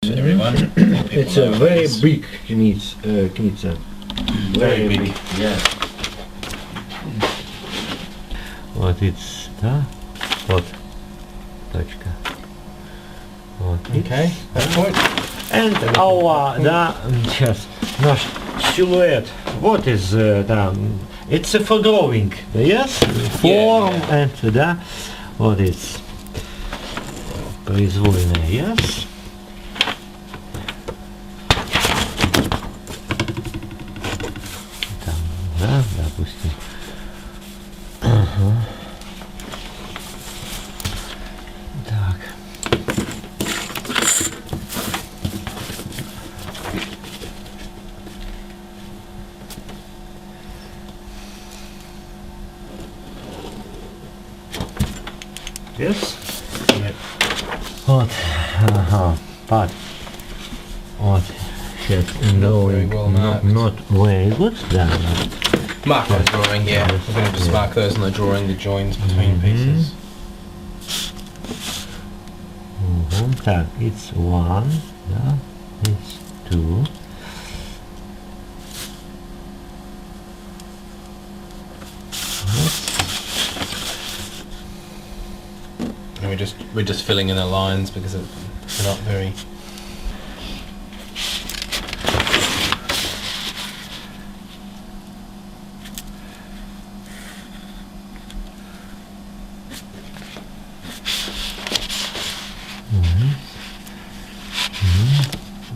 Everyone. It's a very big knitzer. Very big. Yeah. Вот it's, да? Вот. Точка. Вот. Okay, that's point. And our, да, сейчас, наш силуэт. What is, да, it's for drawing, yes? Form and, да, what is произвольная, yes? Там, да, допустим. Ага. Так. Yes? Yep. Вот. Ага. But. Вот. Сейчас. Very well marked. Not very good. Да. Mark on the drawing, yeah. We're going to just mark those on the drawing, the joins between pieces. Так, it's one, да, it's two. And we're just filling in the lines because they're not very.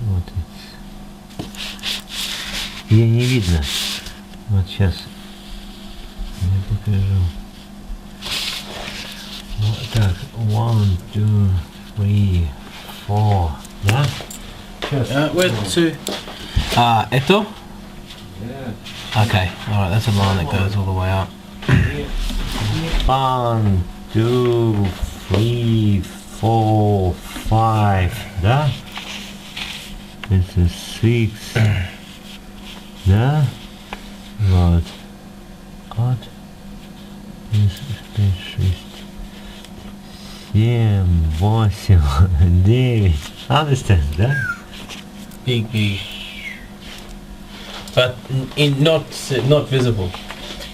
Вот. Ее не видно. Вот сейчас я покажу. Вот так. 1, 2, 3, 4. Да? Сейчас. Where to? Это? Okay, alright, that's a line that goes all the way up. 1, 2, 3, 4, 5. Да? Это 6. Да? Вот. Вот. 5, 6, 7, 8, 9. Understand, да? Big. But not visible.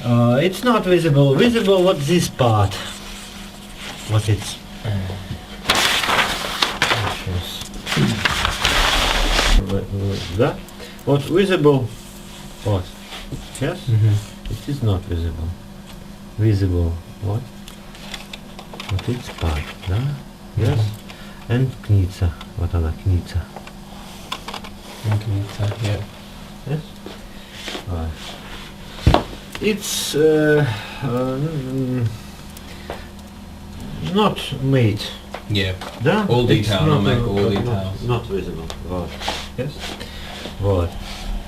It's not visible. Visible what this part. What it's. Да? Вот visible. What? Yes? It is not visible. Visible. What? Вот it's part. Да? Yes? And кница. Вот она, кница. Yeah. Yes? It's not made. Yeah. Да? All It's detail, not, I'll make all details. Not visible. Вот. Yes? Вот.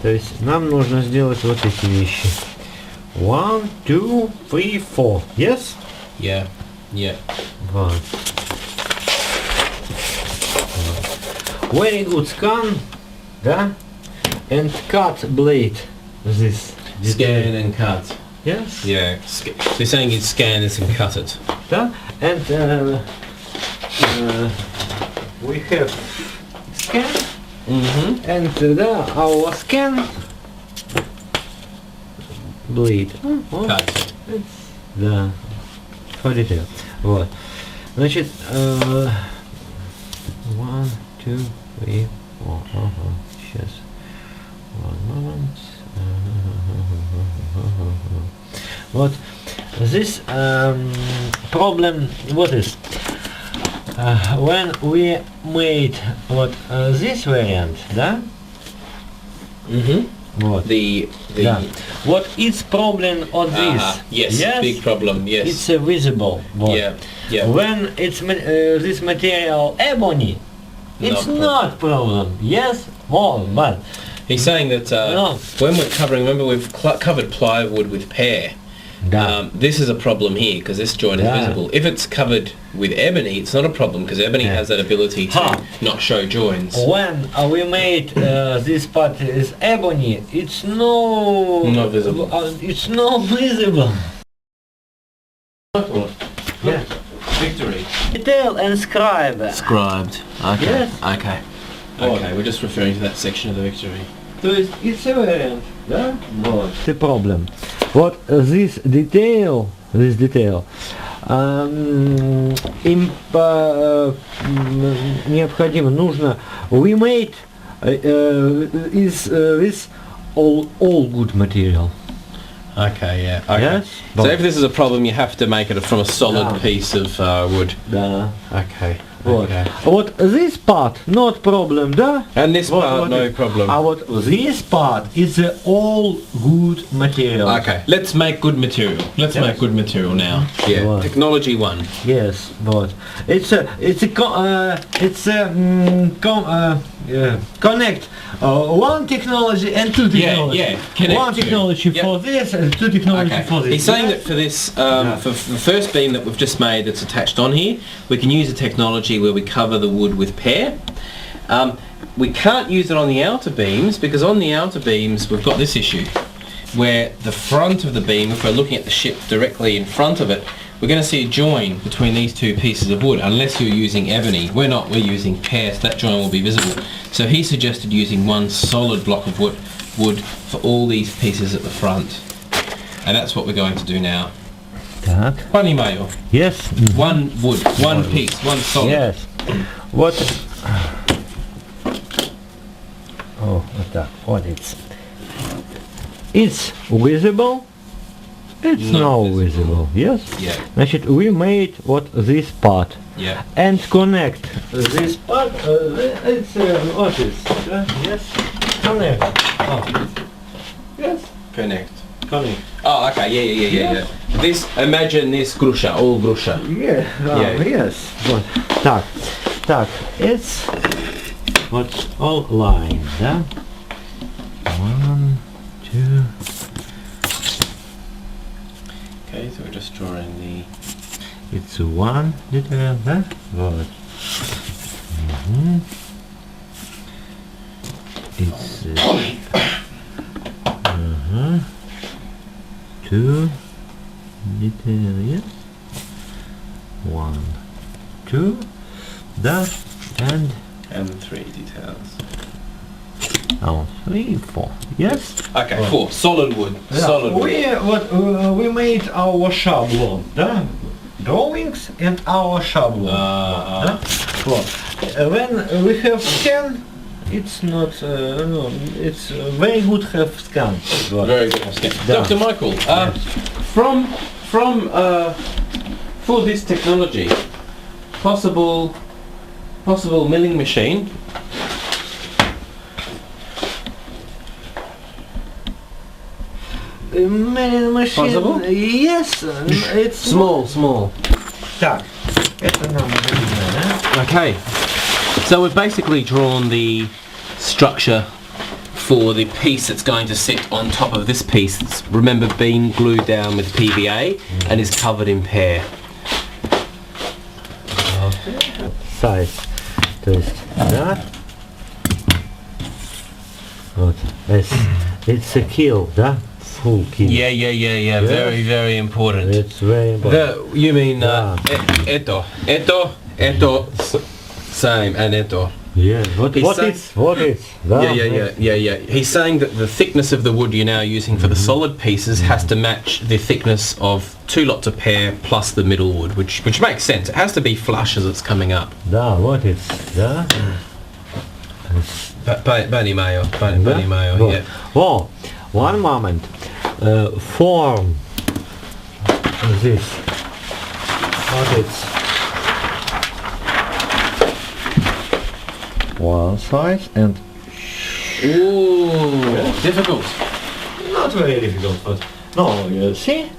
То есть нам нужно сделать вот эти вещи. 1, 2, 3, 4. Yes? Yeah. Yeah. Вот. Very good scan. Да? And cut blade. This. Scan and cut. Yes? Yeah. So you're saying you'd scan this and cut it. Да? And we have scan. And да, our scan blade. Cut. Да. For detail. Вот. Значит, 1, 2, 3, 4. Сейчас. One moment. Вот. This problem, what is? When we made what this variant, да? Вот. The What is problem on this? Yes, big problem. Yes. It's visible. Вот. Yeah. When it's this material ebony, it's not problem. Yes, but He's saying that when we're covering, remember we've covered plywood with pear. This is a problem here because this joint is visible. If it's covered with ebony, it's not a problem because ebony has that ability to not show joins. When we made this part is ebony, it's not visible. It's not visible. Yeah. Victory. Detail and scribe. Scribed. Okay. Yes. Okay. Okay, we're just referring to that section of the victory. То есть it's a variant, да? Вот. The problem. Вот this detail, им необходимо, нужно, we made is with all good material. Okay, yeah. Okay. Yes? So if this is a problem, you have to make it from a solid piece of wood. Да. Okay. Вот. Okay. Вот this part not problem, да? And this part no problem. А вот this part is all good material. Okay, let's make good material. Let's make good material now. Yeah. What? Technology 1. Yes, вот. Connect one technology and two technology. Yeah, connect one technology for this and two technology for this. He's saying that for this, for the first beam that we've just made that's attached on here, we can use a technology where we cover the wood with pear. We can't use it on the outer beams because on the outer beams we've got this issue where the front of the beam, if we're looking at the ship directly in front of it, we're going to see a join between these two pieces of wood unless you're using ebony. We're not, we're using pear, so that join will be visible. So he suggested using one solid block of wood for all these pieces at the front. And that's what we're going to do now. Так. Понимаю. Yes. One wood, one piece, one solid. Yes. What? Oh, вот так. What it's? It's visible. It's not visible. Yes. Yeah. Значит, we made what this part. Yeah. And connect this part. It's what is? Yes. Connect. Oh. Yes. Connect. Connect. Oh, okay. Yeah. This, imagine this grusha, all grusha. Yeah. Yes. Вот. Так. It's what all line, да? 1, 2. Okay, so we're just drawing the... It's one detail, да? Вот. It's two detail, yes? 1, 2, да? And 3 details. 3, 4. Yes? Okay, 4. Solid wood. Yeah. Solid wood. We made our шаблон, да? Drawings and our шаблон. Да? Вот. When we have scan, it's not, no, it's very good have scan. Very good scan. Да. Dr. Michael, Yes. for this technology, possible milling machine. Milling machine. Possible? Yes, it's Small. Так, это нам видно, да? Okay, so we've basically drawn the structure for the piece that's going to sit on top of this piece that's, remember, been glued down with PVA and is covered in pear. Size, то есть, да? Вот, it's a kill, да? Full kill. Yeah. Yes. Very important. It's very important. You mean Yeah. eto, same, and eto. Yeah, what is? Да? Yeah. He's saying that the thickness of the wood you're now using for the solid pieces has to match the thickness of 2 lots of pear plus the middle wood, which makes sense. It has to be flush as it's coming up. Да, вот it's, да? Понимаю, Вот. yeah. Oh, one moment. Form this. What it's? One size and Ooh, difficult. not very difficult, but no, you see?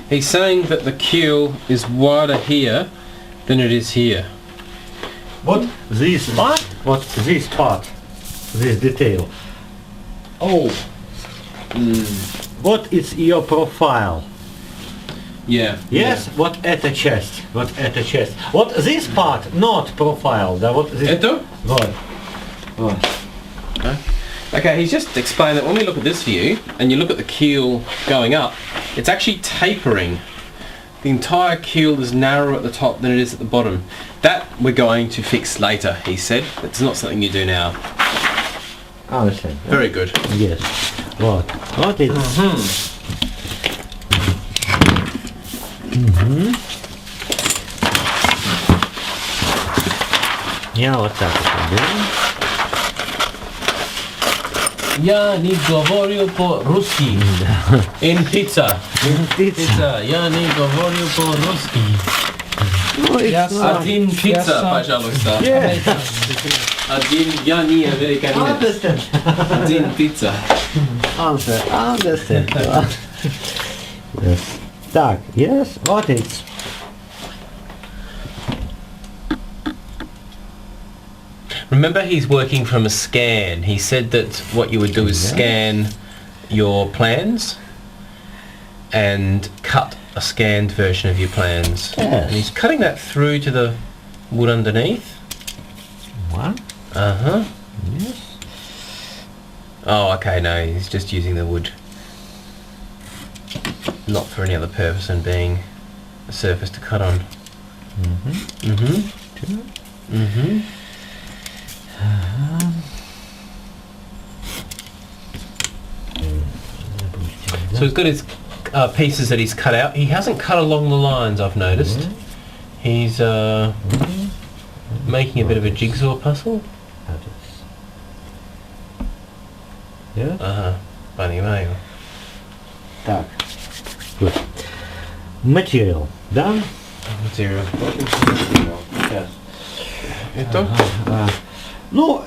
He's saying that the keel is wider here than it is here. What this part? This detail. Oh. What is your profile? Yeah. Yes, вот эта часть. Вот this part not profile, да, вот this. Eto? Вот. Okay, he's just explained that when we look at this view and you look at the keel going up, it's actually tapering the entire keel is narrower at the top than it is at the bottom. That we're going to fix later, he said. It's not something you do now. I understand. Very good. Yes. What? What is? Я вот так вот беру. Я не говорю по-русски. In pizza. Pizza. Я не говорю по-русски. Один пицца, пожалуйста. Один я не американец. Один пицца. Understand. Yes. Так, yes, what is? Remember, he's working from a scan. He said that what you would do is scan your plans and cut a scanned version of your plans. Yes. And he's cutting that through to the wood underneath. What? Uh-huh. Yes. Oh, okay, no, he's just using the wood. Not for any other purpose than being a surface to cut on. So he's got his pieces that he's cut out. He hasn't cut along the lines, I've noticed. He's making a bit of a jigsaw puzzle. Yeah. Понимаю. Так. Good. Material. Done? Material. Yes. Это? Ну,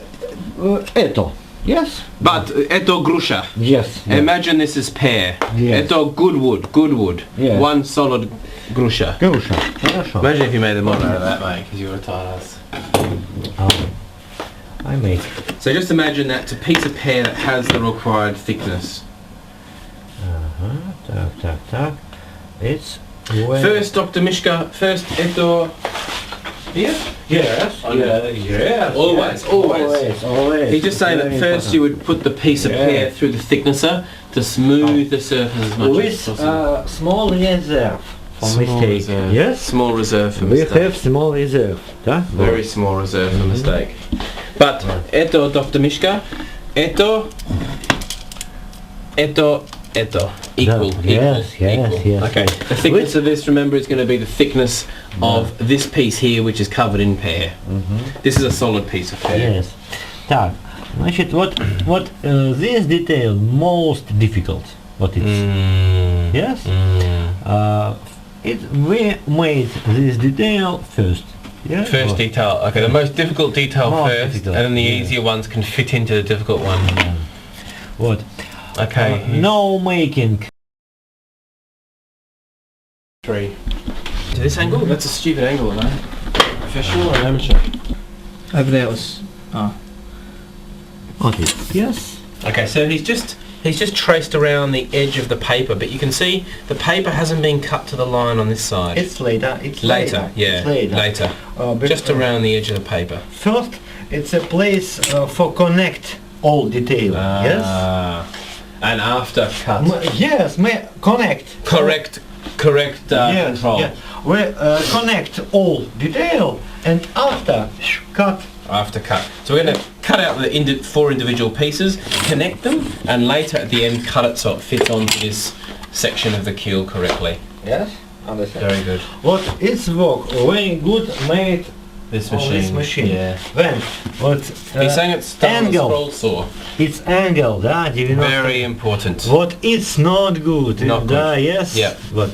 это. Yes? But это груша. Yes. Imagine this is pear. Yes. Это good wood. Yes. One solid груша. Груша. Хорошо. Imagine if you made a model out of that, mate, because you're a tight ass. I make. So just imagine that's a piece of pear that has the required thickness. Так. It's when... First, Dr. Mishka, first это... Here? Yes. Yes. Always. He's just saying that first you would put the piece of pear through the thicknesser to smooth the surface as much as possible. With small reserve for Small mistake. reserve. Yes? Small reserve for We mistake. have small reserve. Да? Very small reserve for mistake. But это, Dr. Mishka, это. Equal. Yes. Okay. The thickness of this, remember, is going to be the thickness of this piece here, which is covered in pear. This is a solid piece of pear. Yes. Так, значит, what this detail most difficult. What it's? Yes. We made this detail first. Yeah? First detail. Okay, the most difficult detail Most first, difficult, and then the easier ones can fit into the difficult one. What? Okay. No making. 3. To this angle? That's a stupid angle, no? Professional or amateur? Over there was... Okay. Yes. Okay, so he's just traced around the edge of the paper, but you can see the paper hasn't been cut to the line on this side. It's later. Later. Later. Just around the edge of the paper. First, it's a place for connect all detail. Yes. And after cut. Yes, connect. Correct. Yes. Control. Yeah. We connect all detail and after cut. After cut. So we're going to cut out the 4 individual pieces, connect them, and later at the end cut it so it fits onto this section of the keel correctly. Yes. Understand. Very good. What is work very good made. This on this machine. Yeah. When what? He's saying it's done on a scroll saw. It's angle, да? 90. Very important. What is not good? Not Да, good. yes. Yeah. What?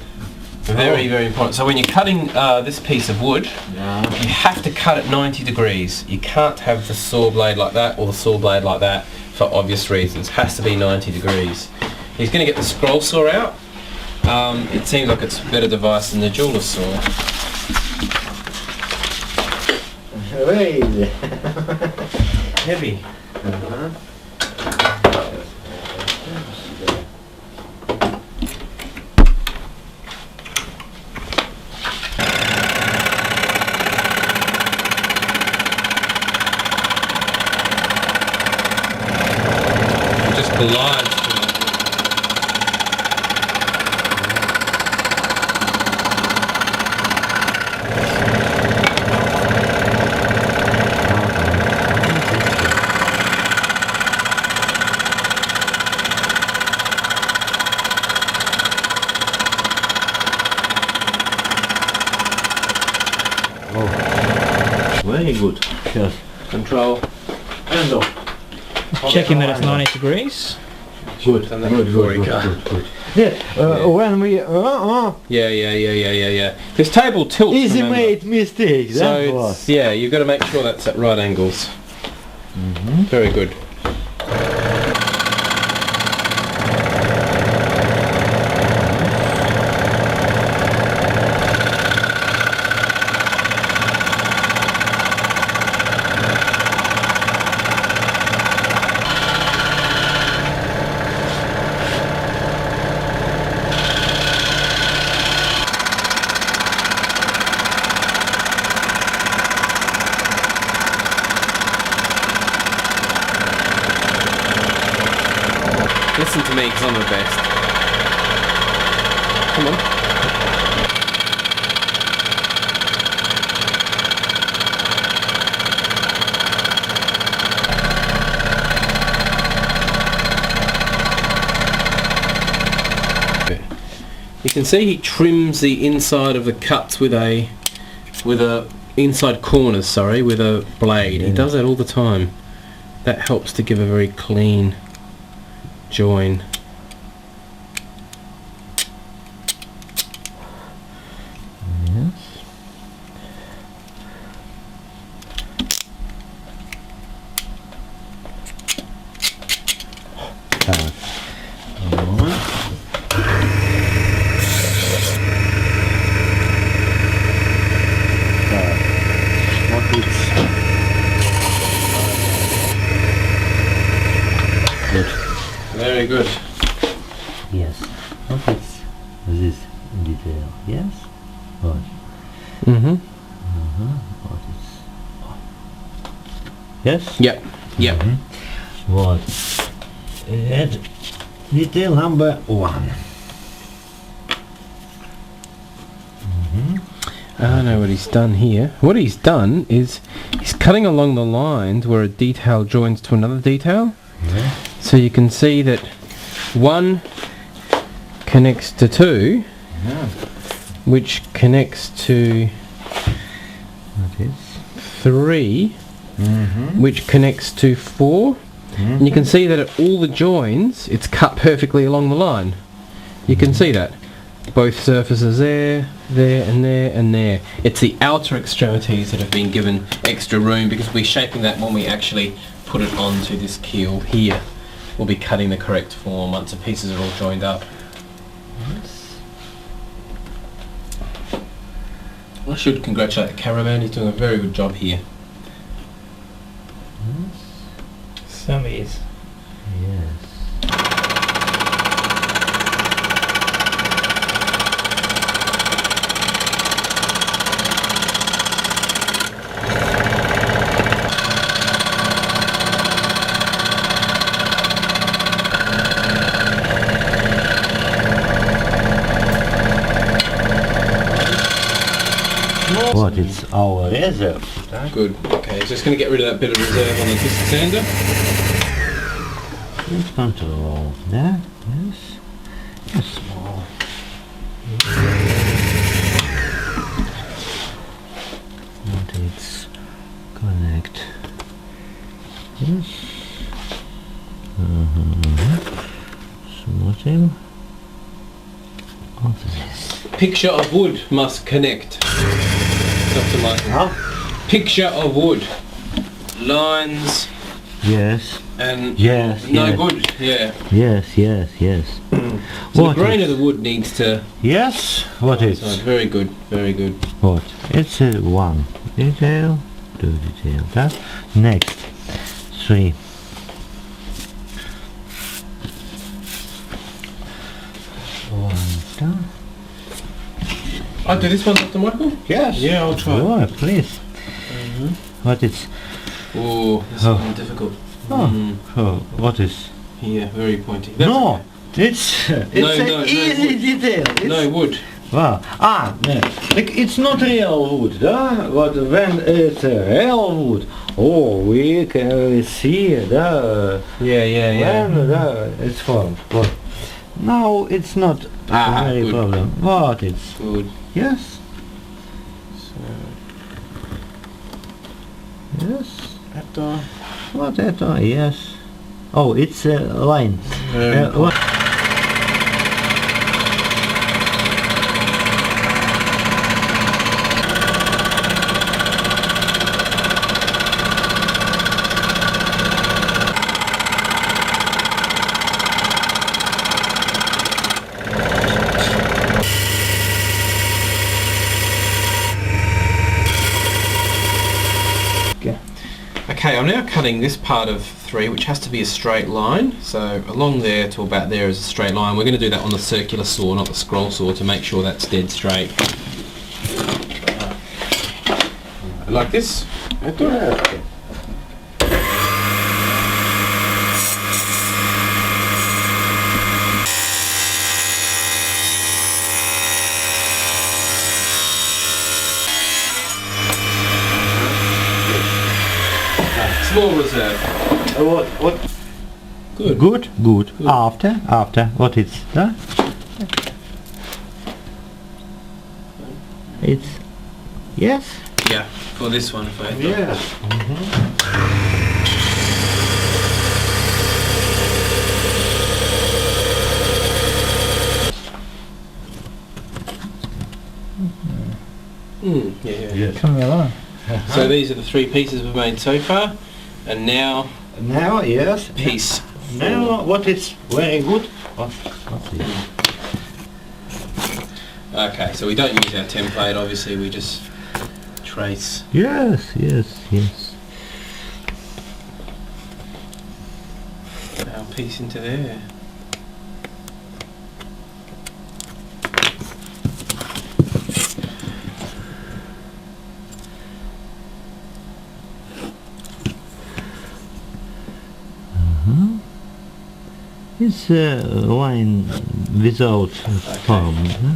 Very important. So when you're cutting this piece of wood, you have to cut it 90 degrees. You can't have the saw blade like that or the saw blade like that for obvious reasons. Has to be 90 degrees. He's going to get the scroll saw out. It seems like it's a better device than the jeweler's saw. Very easy. Heavy. Just glides. very good. Yes. Control. And off. Checking that it's 90 degrees. Good. Good. Yeah, when we Yeah. This table tilts. easy remember. made mistake. So That was. it's, yeah, you've got to make sure that's at right angles. Very good. Listen to me because I'm the best. Come on. You can see he trims the inside of the cuts with a inside corners, sorry, with a blade. He does that all the time. That helps to give a very clean join. Yes. Так. Вот it's good. Very good. Yes. What is this detail? Yes. What? Mm-hmm. What is? Yes. Yep. Yep. What? Detail number 1. I know what he's done here. What he's done is he's cutting along the lines where a detail joins to another detail. Yeah. So you can see that 1 connects to 2, which connects to What is? 3, which connects to 4. And you can see that at all the joins, it's cut perfectly along the line. You can see that. Both surfaces there, there and there and there. It's the outer extremities that have been given extra room because we're shaping that when we actually put it onto this keel here. We'll be cutting the correct form once the pieces are all joined up. I should congratulate the caravan, he's doing a very good job here. Some is. Yes. What? It's our reserve. Good. Okay, just going to get rid of that bit of reserve on the disc sander. Let's control that. Yes. Yes. Small. And it's connect. Yes. Смотрим. What is this? Picture of wood must connect. Dr. Michael. Picture of wood. Lines Yes. and Yes. no yes. good. Yeah. Yes. Yes. Yes. So What the grain is- of the wood needs to. Yes. What is? So very good. Very good. What? It's a 1 detail, 2 detail. That next 3. One. I'll do this one, Dr. Michael. Yes. Yeah, I'll try. Sure, please. What is? Oh, this Oh. one's difficult. Oh, what is? Here, very pointy. That's No, okay. it's No, an no, easy wood. detail. It's, No wood. Wow. Like it's not real wood, but when it's real wood, we can see Yeah, yeah, when it's formed. But now it's not very good. problem. What it's? Good. Yes. So, Yes. What это? Yes. Oh, it's a line. What? Okay, I'm now cutting this part of 3, which has to be a straight line. So along there to about there is a straight line. We're going to do that on the circular saw, not the scroll saw, to make sure that's dead straight. Like this? Small reserve. What? Good. Good. After. What it's? Huh? It's. Yes. Yeah, for this one. For Yes. Yeah. Coming along. So these are the 3 pieces we've made so far, and now Yes. piece. Now what is very good? What's it? Okay, so we don't use our template. Obviously, we just trace. Yes. Our piece into there. It's a line without form. Huh?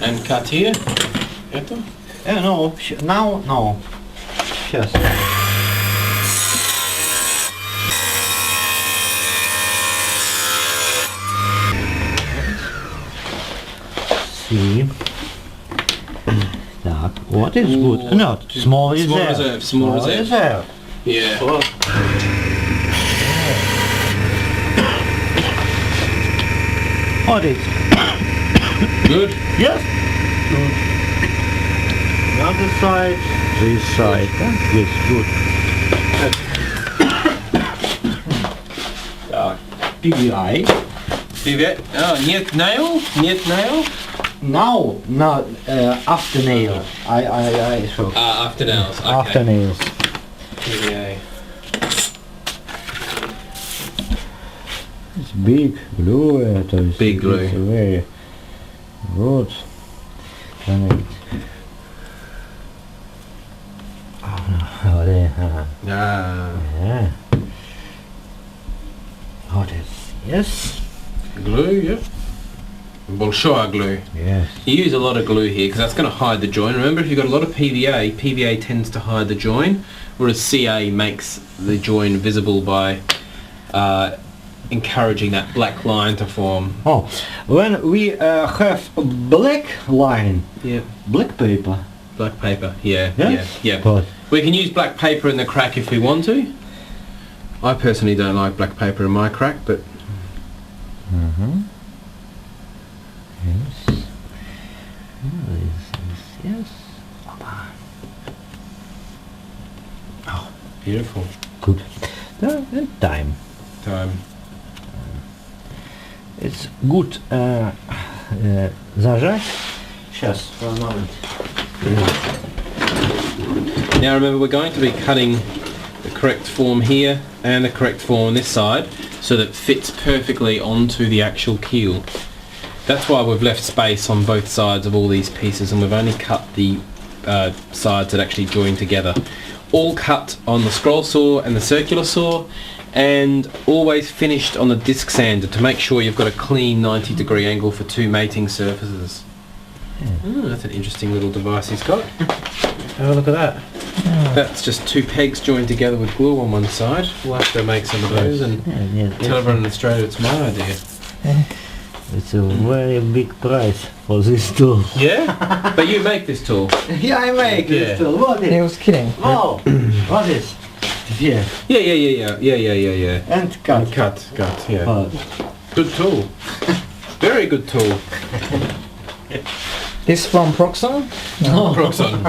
And cut here. Это? No. Now no. Сейчас. See. Так, what is good? No, small reserve. Small reserve. Yeah. Oh. What is? Good. Yes. Good. The other side. This side. Yes, good. PVI. Привет. Нет nail? Нет nail? Now, not after nail. I show. After nails. Okay. After nails. PVA. It's big glue. Big glue. It's very good. Oh, there. Yeah. What is? Yes. Glue, yep. Большое glue. Yes. You use a lot of glue here because that's going to hide the join. Remember, if you've got a lot of PVA, PVA tends to hide the join, whereas CA makes the join visible by encouraging that black line to form. Oh, when we have a black line, Yeah. black paper. Black paper, yeah. But We can use black paper in the crack if we want to. I personally don't like black paper in my crack, but yes. Yes. oh, beautiful. Good. And time. Time. It's good. Зажать. Сейчас, for a moment. Now remember, we're going to be cutting the correct form here and the correct form on this side so that it fits perfectly onto the actual keel. That's why we've left space on both sides of all these pieces, and we've only cut the sides that actually join together. All cut on the scroll saw and the circular saw, and always finished on the disc sander to make sure you've got a clean 90-degree angle for 2 mating surfaces. That's an interesting little device he's got. Have a look at that. That's just 2 pegs joined together with glue on one side. We'll have to make some of those and tell everyone in Australia it's my idea. It's a very big price for this tool. Yeah? But you make this tool. Yeah, I make this tool. What He is? was kidding. Oh, what is? Yeah. Yeah. And cut. Cut, yeah. Oh. Good tool. Very good tool. This from Proxon? No. Proxon.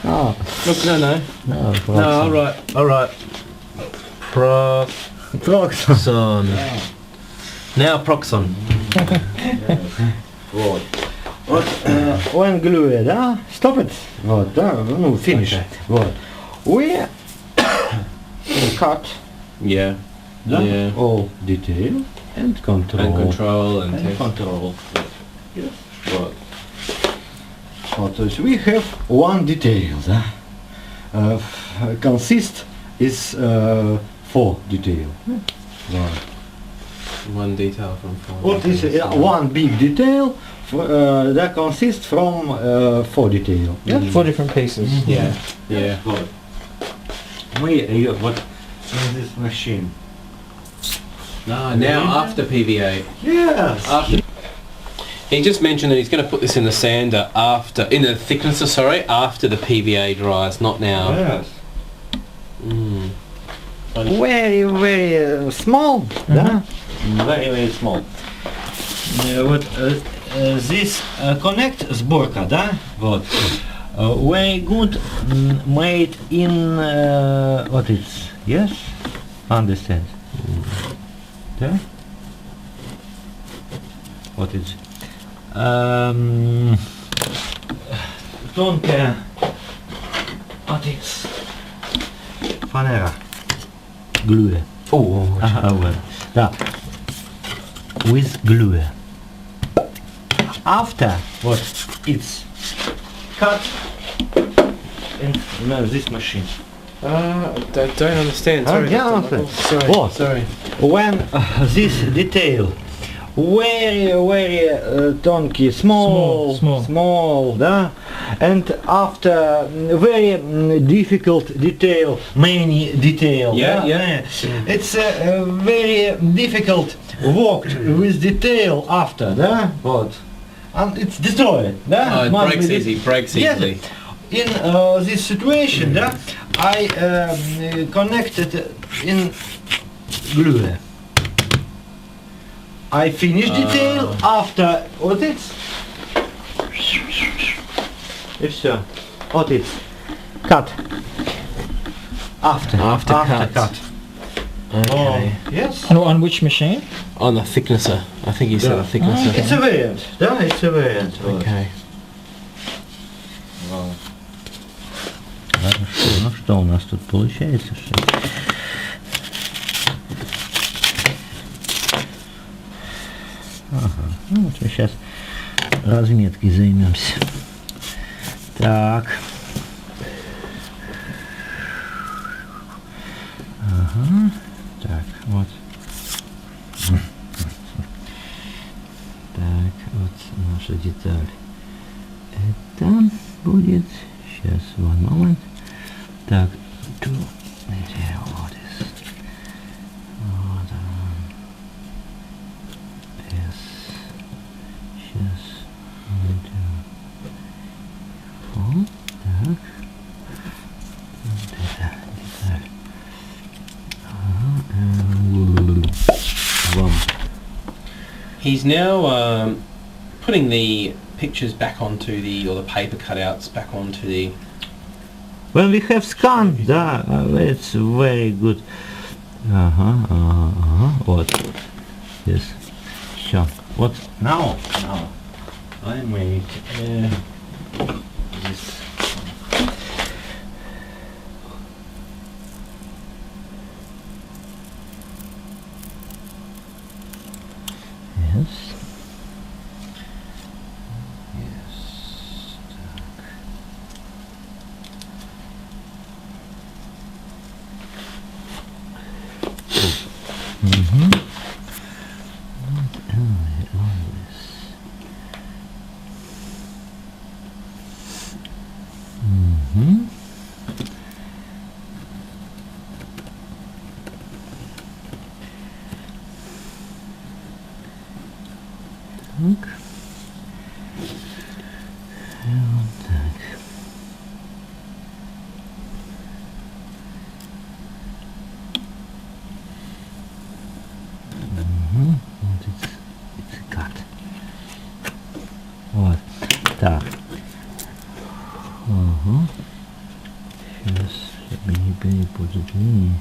Oh, Look, no. no, No, alright. Proxon. Now Proxon. Вот. Вот, when glue, да? Stop it. Вот, да, ну, finish. Okay. Вот. We cut, Yeah. да? Yeah. All detail and control. And control and test. Control. Yes. Вот. Вот, то есть we have one detail, да? Consist is 4 detail. Вот. One detail from four. What is one big detail that consists from 4 detail? Yeah? 4 different pieces. Yeah. Good. We what in this machine? Now after PVA. Yes. After. He just mentioned that he's going to put this in the sander in the thicknesser, after the PVA dries, not now. Yes. Mm. Very small. Да? Very small. Вот this connect сборка, да? Вот. Very good made in what it's, yes? Understand. Да? What is? Тонкая. What is? Фанера. Glue. Oh. Well. Да. With glue. After what it's cut in this machine. Don't understand. Sorry. Yeah, Dr. understand. Michael. Sorry. What? Sorry. When this detail very tонкий, small, да, and after very difficult detail, many detail. Yeah. It's very difficult worked with detail after, да, вот, and it's destroyed, да. It breaks easily. In this situation, да, I connected in glue. I finish detail after what it's. И все. What it's. Cut. After cut. Okay. Yes. And on which machine? On the thicknesser. I think he said a thicknesser. It's a variant. Да, it's a variant. Okay. Хорошо. Ну что у нас тут получается? Ага. Ну вот мы сейчас разметкой займемся. Так. Ага. Так, вот. Так, вот наша деталь. Это будет. Сейчас, one moment. Так, вот. Вот он. Сейчас. Вот так. Вот это деталь. He's now putting the pictures back onto or the paper cutouts back onto the. When we have scan, да, it's very good. Вот. Yes. Все. Вот. Now I make this. Yes. Так. Вот так. Вот it's cut. Вот. Так. Ага. Сейчас, чтобы не перепутать линии.